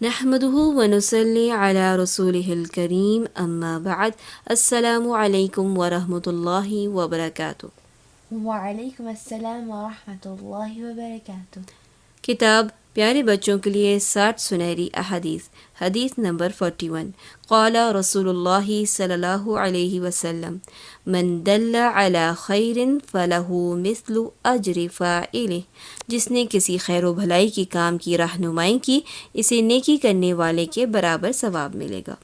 نحمده ونصلي على رسوله الكريم اما بعد السلام علیکم ورحمۃ اللہ وبرکاتہ۔ وعلیکم السلام ورحمۃ اللہ وبرکاتہ۔ کتاب پیارے بچوں کے لیے 60 سنہری احادیث، حدیث نمبر 41۔ قال رسول اللہ صلی اللہ علیہ وسلم من دل علی خیر فلہ مثل اجر فاعلہ، جس نے کسی خیر و بھلائی کی کام کی رہنمائی کی، اسے نیکی کرنے والے کے برابر ثواب ملے گا۔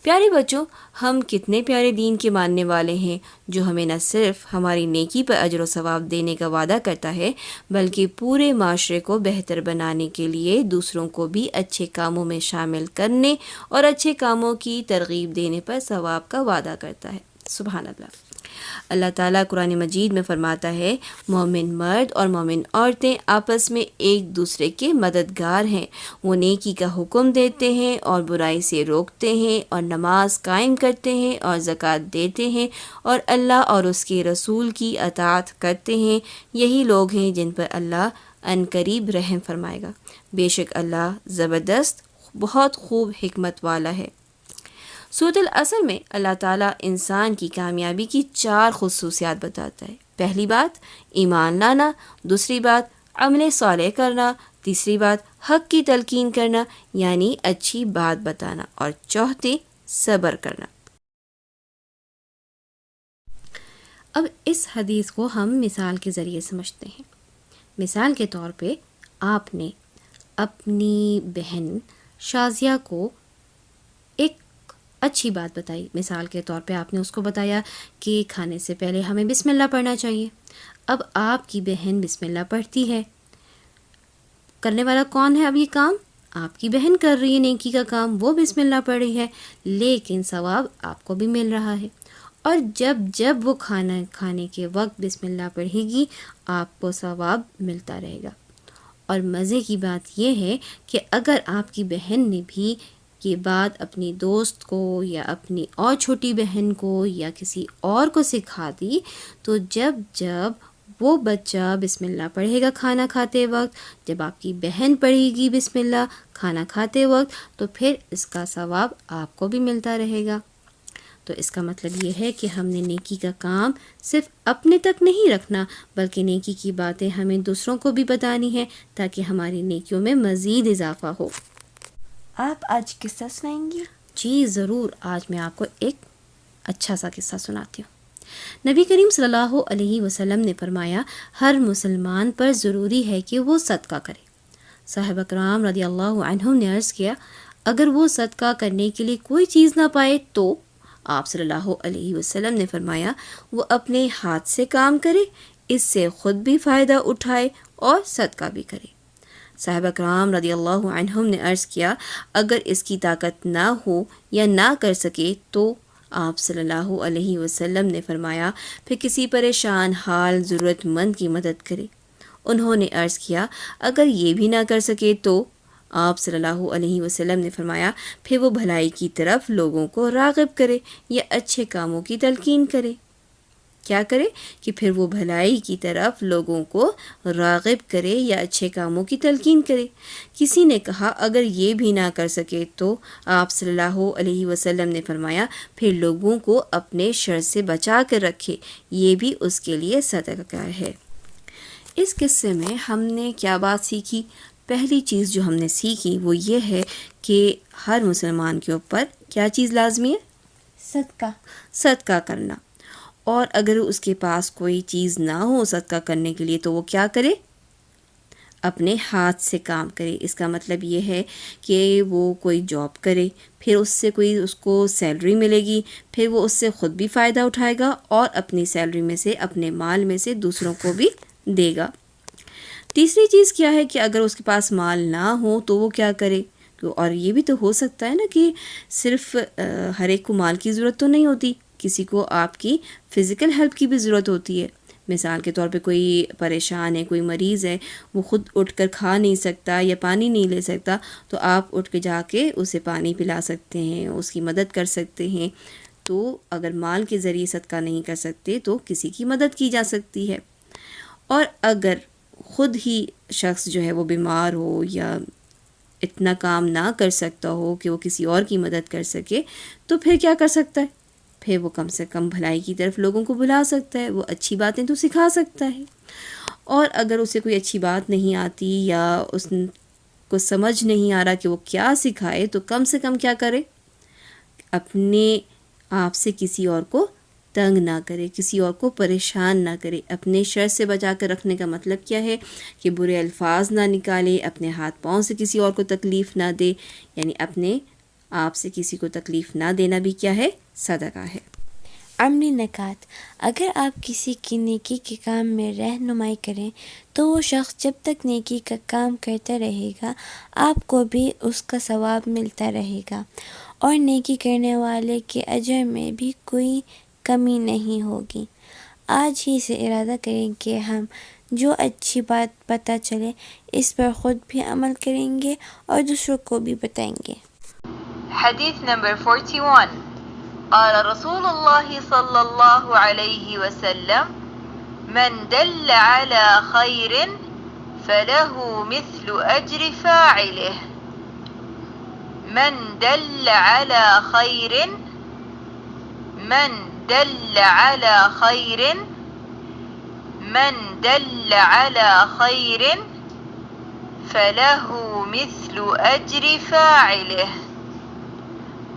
پیارے بچوں، ہم کتنے پیارے دین کے ماننے والے ہیں جو ہمیں نہ صرف ہماری نیکی پر اجر و ثواب دینے کا وعدہ کرتا ہے بلکہ پورے معاشرے کو بہتر بنانے کے لیے دوسروں کو بھی اچھے کاموں میں شامل کرنے اور اچھے کاموں کی ترغیب دینے پر ثواب کا وعدہ کرتا ہے۔ سبحان اللہ۔ اللہ تعالیٰ قرآن مجید میں فرماتا ہے، مومن مرد اور مومن عورتیں آپس میں ایک دوسرے کے مددگار ہیں، وہ نیکی کا حکم دیتے ہیں اور برائی سے روکتے ہیں اور نماز قائم کرتے ہیں اور زکوٰۃ دیتے ہیں اور اللہ اور اس کے رسول کی اطاعت کرتے ہیں، یہی لوگ ہیں جن پر اللہ عنقریب رحم فرمائے گا۔ بے شک اللہ زبردست بہت خوب حکمت والا ہے۔ سورۃ العصر میں اللہ تعالیٰ انسان کی کامیابی کی 4 خصوصیات بتاتا ہے۔ پہلی بات ایمان لانا، دوسری بات عمل صالح کرنا، تیسری بات حق کی تلقین کرنا یعنی اچھی بات بتانا، اور چوتھی صبر کرنا۔ اب اس حدیث کو ہم مثال کے ذریعے سمجھتے ہیں۔ مثال کے طور پہ آپ نے اپنی بہن شازیہ کو ایک اچھی بات بتائی۔ مثال کے طور پہ آپ نے اس کو بتایا کہ کھانے سے پہلے ہمیں بسم اللہ پڑھنا چاہیے۔ اب آپ کی بہن بسم اللہ پڑھتی ہے، کرنے والا کون ہے اب یہ کام؟ آپ کی بہن کر رہی ہے نیکی کا کام، وہ بسم اللہ پڑھ رہی ہے، لیکن ثواب آپ کو بھی مل رہا ہے۔ اور جب وہ کھانا کھانے کے وقت بسم اللہ پڑھے گی آپ کو ثواب ملتا رہے گا۔ اور مزے کی بات یہ ہے کہ اگر آپ کی بہن نے بھی یہ بات اپنی دوست کو یا اپنی اور چھوٹی بہن کو یا کسی اور کو سکھا دی تو جب وہ بچہ بسم اللہ پڑھے گا کھانا کھاتے وقت، جب آپ کی بہن پڑھے گی بسم اللہ کھانا کھاتے وقت، تو پھر اس کا ثواب آپ کو بھی ملتا رہے گا۔ تو اس کا مطلب یہ ہے کہ ہم نے نیکی کا کام صرف اپنے تک نہیں رکھنا بلکہ نیکی کی باتیں ہمیں دوسروں کو بھی بتانی ہے تاکہ ہماری نیکیوں میں مزید اضافہ ہو۔ آپ آج قصہ سنائیں گی؟ جی ضرور، آج میں آپ کو ایک اچھا سا قصہ سناتی ہوں۔ نبی کریم صلی اللہ علیہ وسلم نے فرمایا، ہر مسلمان پر ضروری ہے کہ وہ صدقہ کرے۔ صحابہ کرام رضی اللہ عنہم نے عرض کیا، اگر وہ صدقہ کرنے کے لیے کوئی چیز نہ پائے تو؟ آپ صلی اللہ علیہ وسلم نے فرمایا، وہ اپنے ہاتھ سے کام کرے، اس سے خود بھی فائدہ اٹھائے اور صدقہ بھی کرے۔ صحابہ کرام رضی اللہ عنہم نے عرض کیا، اگر اس کی طاقت نہ ہو یا نہ کر سکے تو؟ آپ صلی اللہ علیہ وسلم نے فرمایا، پھر کسی پریشان حال ضرورت مند کی مدد کرے۔ انہوں نے عرض کیا، اگر یہ بھی نہ کر سکے تو؟ آپ صلی اللہ علیہ وسلم نے فرمایا، پھر وہ بھلائی کی طرف لوگوں کو راغب کرے یا اچھے کاموں کی تلقین کرے۔ کیا کرے؟ کہ پھر وہ بھلائی کی طرف لوگوں کو راغب کرے یا اچھے کاموں کی تلقین کرے۔ کسی نے کہا، اگر یہ بھی نہ کر سکے تو؟ آپ صلی اللہ علیہ وسلم نے فرمایا، پھر لوگوں کو اپنے شر سے بچا کر رکھے، یہ بھی اس کے لیے صدقہ ہے۔ اس قصے میں ہم نے کیا بات سیکھی؟ پہلی چیز جو ہم نے سیکھی وہ یہ ہے کہ ہر مسلمان کے اوپر کیا چیز لازمی ہے؟ صدقہ کرنا۔ اور اگر اس کے پاس کوئی چیز نہ ہو صدقہ کرنے کے لیے تو وہ کیا کرے؟ اپنے ہاتھ سے کام کرے۔ اس کا مطلب یہ ہے کہ وہ کوئی جاب کرے، پھر اس سے کوئی اس کو سیلری ملے گی، پھر وہ اس سے خود بھی فائدہ اٹھائے گا اور اپنی سیلری میں سے اپنے مال میں سے دوسروں کو بھی دے گا۔ تیسری چیز کیا ہے کہ اگر اس کے پاس مال نہ ہو تو وہ کیا کرے؟ اور یہ بھی تو ہو سکتا ہے نا کہ صرف ہر ایک کو مال کی ضرورت تو نہیں ہوتی، کسی کو آپ کی فزیکل ہیلپ کی بھی ضرورت ہوتی ہے۔ مثال کے طور پہ کوئی پریشان ہے، کوئی مریض ہے، وہ خود اٹھ کر کھا نہیں سکتا یا پانی نہیں لے سکتا، تو آپ اٹھ کے جا کے اسے پانی پلا سکتے ہیں، اس کی مدد کر سکتے ہیں۔ تو اگر مال کے ذریعے صدقہ نہیں کر سکتے تو کسی کی مدد کی جا سکتی ہے۔ اور اگر خود ہی شخص جو ہے وہ بیمار ہو یا اتنا کام نہ کر سکتا ہو کہ وہ کسی اور کی مدد کر سکے، تو پھر کیا کر سکتا ہے؟ پھر وہ کم سے کم بھلائی کی طرف لوگوں کو بلا سکتا ہے، وہ اچھی باتیں تو سکھا سکتا ہے۔ اور اگر اسے کوئی اچھی بات نہیں آتی یا اس کو سمجھ نہیں آ رہا کہ وہ کیا سکھائے، تو کم سے کم کیا کرے؟ اپنے آپ سے کسی اور کو تنگ نہ کرے، کسی اور کو پریشان نہ کرے۔ اپنے شر سے بچا کر رکھنے کا مطلب کیا ہے؟ کہ برے الفاظ نہ نکالے، اپنے ہاتھ پاؤں سے کسی اور کو تکلیف نہ دے، یعنی اپنے آپ سے کسی کو تکلیف نہ دینا بھی کیا ہے؟ صدقہ ہے۔ عملی نکات: اگر آپ کسی کی نیکی کے کام میں رہنمائی کریں تو وہ شخص جب تک نیکی کا کام کرتا رہے گا آپ کو بھی اس کا ثواب ملتا رہے گا، اور نیکی کرنے والے کے اجر میں بھی کوئی کمی نہیں ہوگی۔ آج ہی سے ارادہ کریں کہ ہم جو اچھی بات پتہ چلے اس پر خود بھی عمل کریں گے اور دوسروں کو بھی بتائیں گے۔ حدیث نمبر 41 قال رسول الله صلى الله عليه وسلم من دل على خير فله مثل أجر فاعله من دل على خير من دل على خير من دل على خير فله مثل أجر فاعله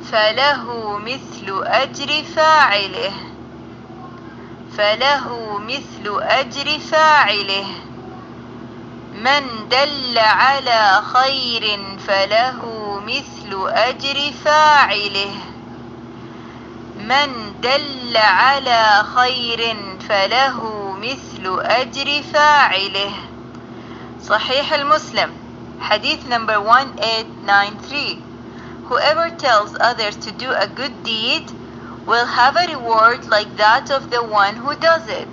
فله مثل أجر فاعله فله مثل أجر فاعله من دل على خير فله مثل أجر فاعله من دل على خير فله مثل أجر فاعله صحيح المسلم حديث number 1893 Whoever tells others to do a good deed will have a reward like that of the one who does it.